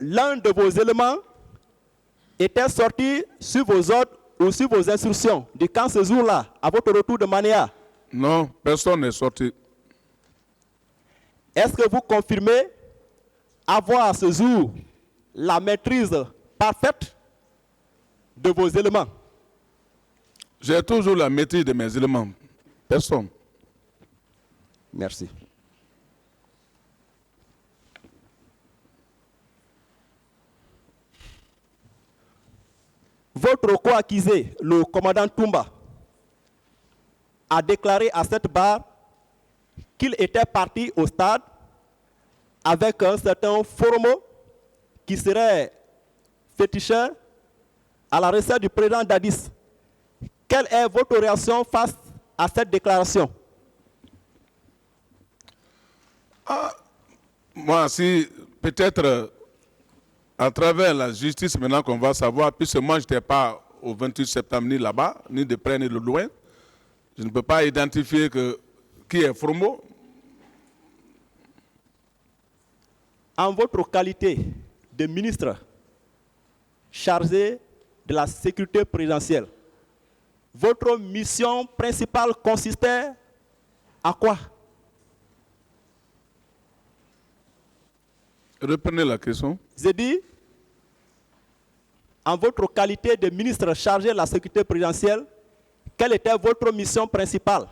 l'un de vos éléments était sorti sur vos ordres ou sur vos instructions du camp ce jour-là, à votre retour de Manéa? Non, personne n'est sorti. Est-ce que vous confirmez avoir à ce jour la maîtrise parfaite de vos éléments? J'ai toujours la maîtrise de mes éléments. Personne. Merci. Votre co-accusé, le commandant Toumba, a déclaré à cette barre qu'il était parti au stade avec un certain Foromo qui serait féticheur à la recette du président Dadis. Quelle est votre réaction face à cette déclaration? Moi, si peut-être à travers la justice maintenant qu'on va savoir, puisque moi je n'étais pas au 28 septembre ni là-bas, ni de près ni de loin, je ne peux pas identifier qui est Fromo. En votre qualité de ministre chargé de la sécurité présidentielle, votre mission principale consistait à quoi? Reprenez la question. J'ai dit, en votre qualité de ministre chargé de la sécurité présidentielle, quelle était votre mission principale?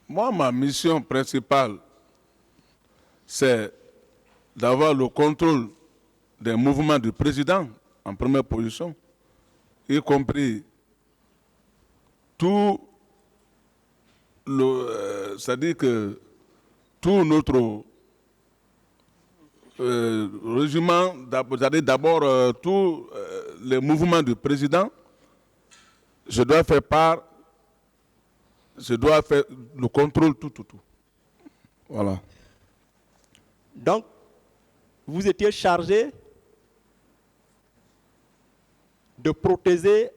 Moi, ma mission principale, c'est d'avoir le contrôle des mouvements du président en première position, y compris tout le... c'est-à-dire que tout notre régiment, d'abord tous les mouvements du président, je dois faire le contrôle, tout. Voilà. Donc, vous étiez chargé de protéger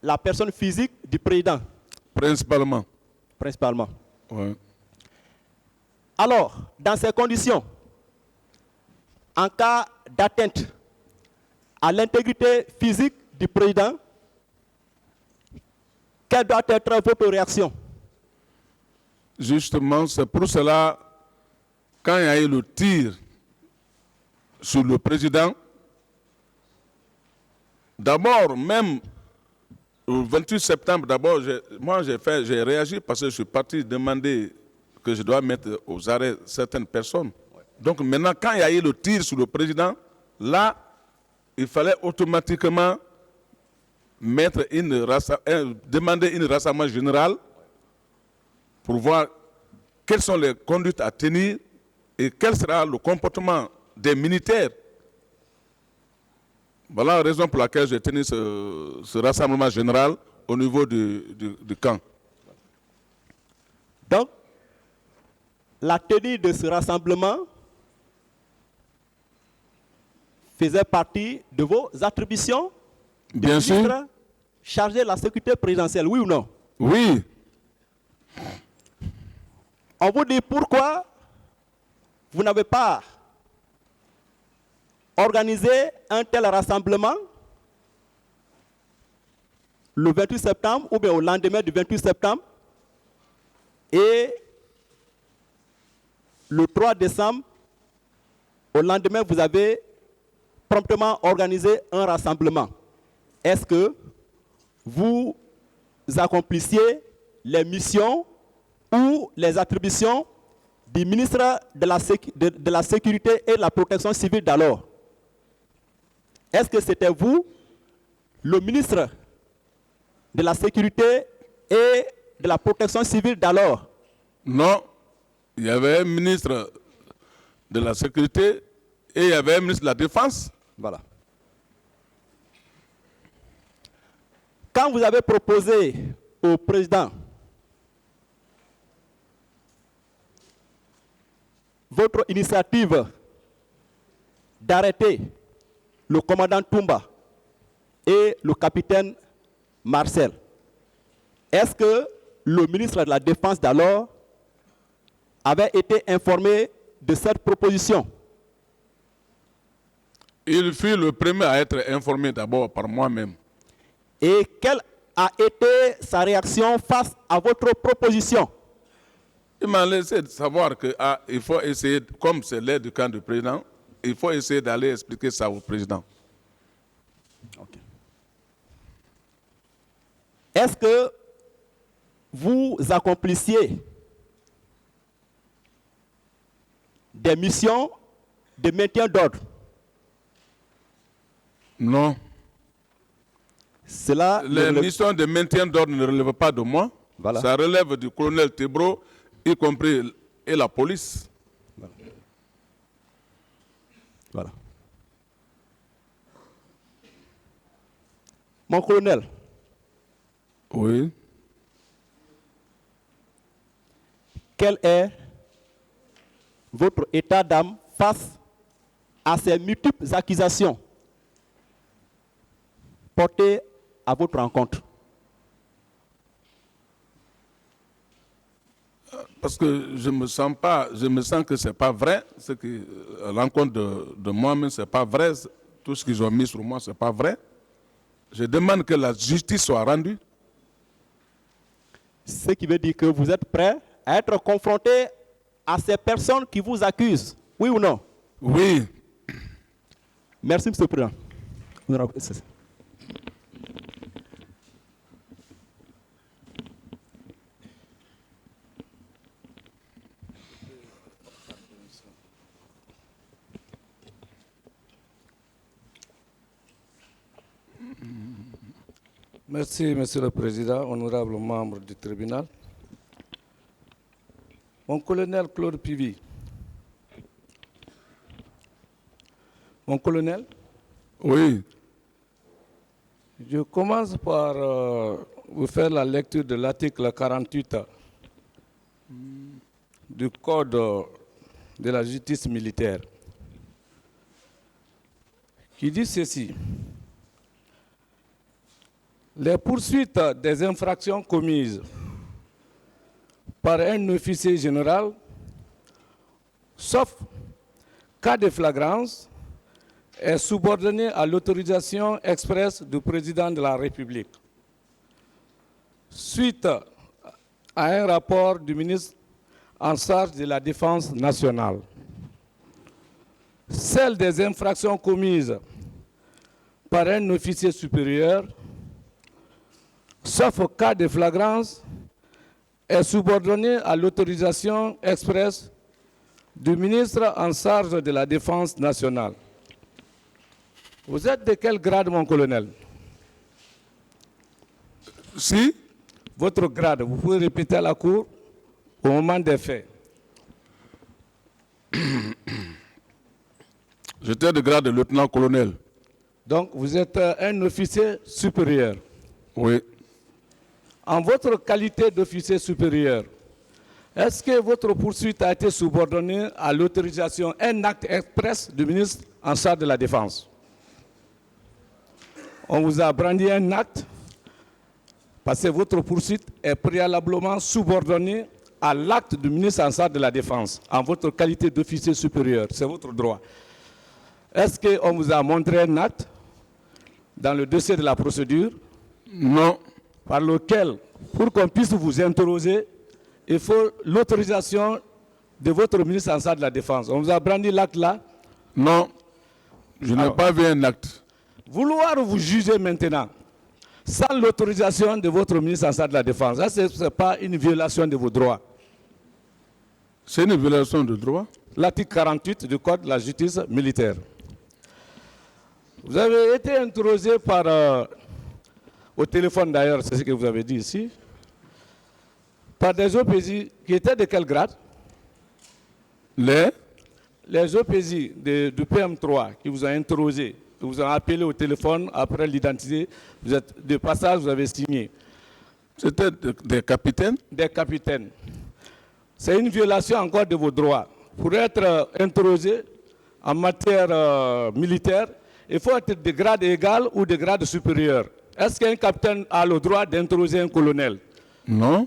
la personne physique du président. Principalement. Principalement. Ouais. Alors, dans ces conditions, en cas d'atteinte à l'intégrité physique du président, quelle doit être votre réaction? Justement, c'est pour cela, quand il y a eu le tir sur le président, d'abord, même le 28 septembre, d'abord, j'ai réagi parce que je suis parti demander que je dois mettre aux arrêts certaines personnes. Donc maintenant, quand il y a eu le tir sur le président, là, il fallait automatiquement demander une rassemblement général pour voir quelles sont les conduites à tenir et quel sera le comportement des militaires. Voilà la raison pour laquelle j'ai tenu ce rassemblement général au niveau du camp. Donc, la tenue de ce rassemblement faisait partie de vos attributions de Bien sûr. ministre chargé de la sécurité présidentielle, oui ou non? Oui. On vous dit pourquoi vous n'avez pas organisé un tel rassemblement le 28 septembre ou bien au lendemain du 28 septembre et le 3 décembre, au lendemain, vous avez promptement organisé un rassemblement. Est-ce que vous accomplissiez les missions ou les attributions du ministre de la Sécurité et de la Protection civile d'alors? Est-ce que c'était vous, le ministre de la Sécurité et de la Protection civile d'alors? Non. Il y avait un ministre de la Sécurité et il y avait un ministre de la Défense. Voilà. Quand vous avez proposé au président votre initiative d'arrêter le commandant Toumba et le capitaine Marcel, est-ce que le ministre de la Défense d'alors avait été informé de cette proposition? Il fut le premier à être informé d'abord par moi-même. Et quelle a été sa réaction face à votre proposition? Il m'a laissé savoir qu'il faut essayer, comme c'est l'aide du camp du président, il faut essayer d'aller expliquer ça au président. Okay. Est-ce que vous accomplissiez des missions de maintien d'ordre? Non. Les missions de maintien d'ordre ne relèvent pas de moi. Voilà. Ça relève du colonel Tebro, y compris et la police. Voilà. Mon colonel. Oui. Quel est votre état d'âme face à ces multiples accusations portées à votre rencontre? Parce que je me sens que c'est pas vrai, ce que l'encontre de moi-même, c'est pas vrai, tout ce qu'ils ont mis sur moi, c'est pas vrai. Je demande que la justice soit rendue. Ce qui veut dire que vous êtes prêt à être confronté à ces personnes qui vous accusent, oui ou non? Oui. Merci, M. le Président. Merci, Monsieur le Président, honorable membre du tribunal. Mon colonel Claude Pivy. Mon colonel? Oui. Je commence par vous faire la lecture de l'article 48 du Code de la justice militaire, qui dit ceci. Les poursuites des infractions commises par un officier général, sauf cas de flagrance, est subordonnée à l'autorisation expresse du président de la République, suite à un rapport du ministre en charge de la Défense nationale. Celle des infractions commises par un officier supérieur, sauf cas de flagrance, est subordonnée à l'autorisation expresse du ministre en charge de la Défense nationale. Vous êtes de quel grade, mon colonel? Si. Votre grade, vous pouvez répéter à la cour au moment des faits. J'étais de grade de lieutenant-colonel. Donc, vous êtes un officier supérieur. Oui. En votre qualité d'officier supérieur, est-ce que votre poursuite a été subordonnée à l'autorisation, un acte express du ministre en charge de la Défense? On vous a brandi un acte parce que votre poursuite est préalablement subordonnée à l'acte du ministre en charge de la Défense, en votre qualité d'officier supérieur. C'est votre droit. Est-ce qu'on vous a montré un acte dans le dossier de la procédure? Non. Par lequel, pour qu'on puisse vous interroger, il faut l'autorisation de votre ministre en charge de la Défense. On vous a brandi l'acte là? Non, je n'ai pas vu un acte. Vouloir vous juger maintenant, sans l'autorisation de votre ministre en charge de la Défense, ça, ce n'est pas une violation de vos droits. C'est une violation de droit? L'article 48 du Code de la justice militaire. Vous avez été interrogé par... au téléphone d'ailleurs, c'est ce que vous avez dit ici, par des OPJ qui étaient de quel grade? Les OPJ du PM3 qui vous ont interrogé, qui vous ont appelé au téléphone après l'identité, vous êtes de passage, vous avez signé. C'était des capitaines? Des capitaines. C'est une violation encore de vos droits. Pour être interrogé en matière militaire, il faut être de grade égal ou de grade supérieur. Est-ce qu'un capitaine a le droit d'interroger un colonel? Non.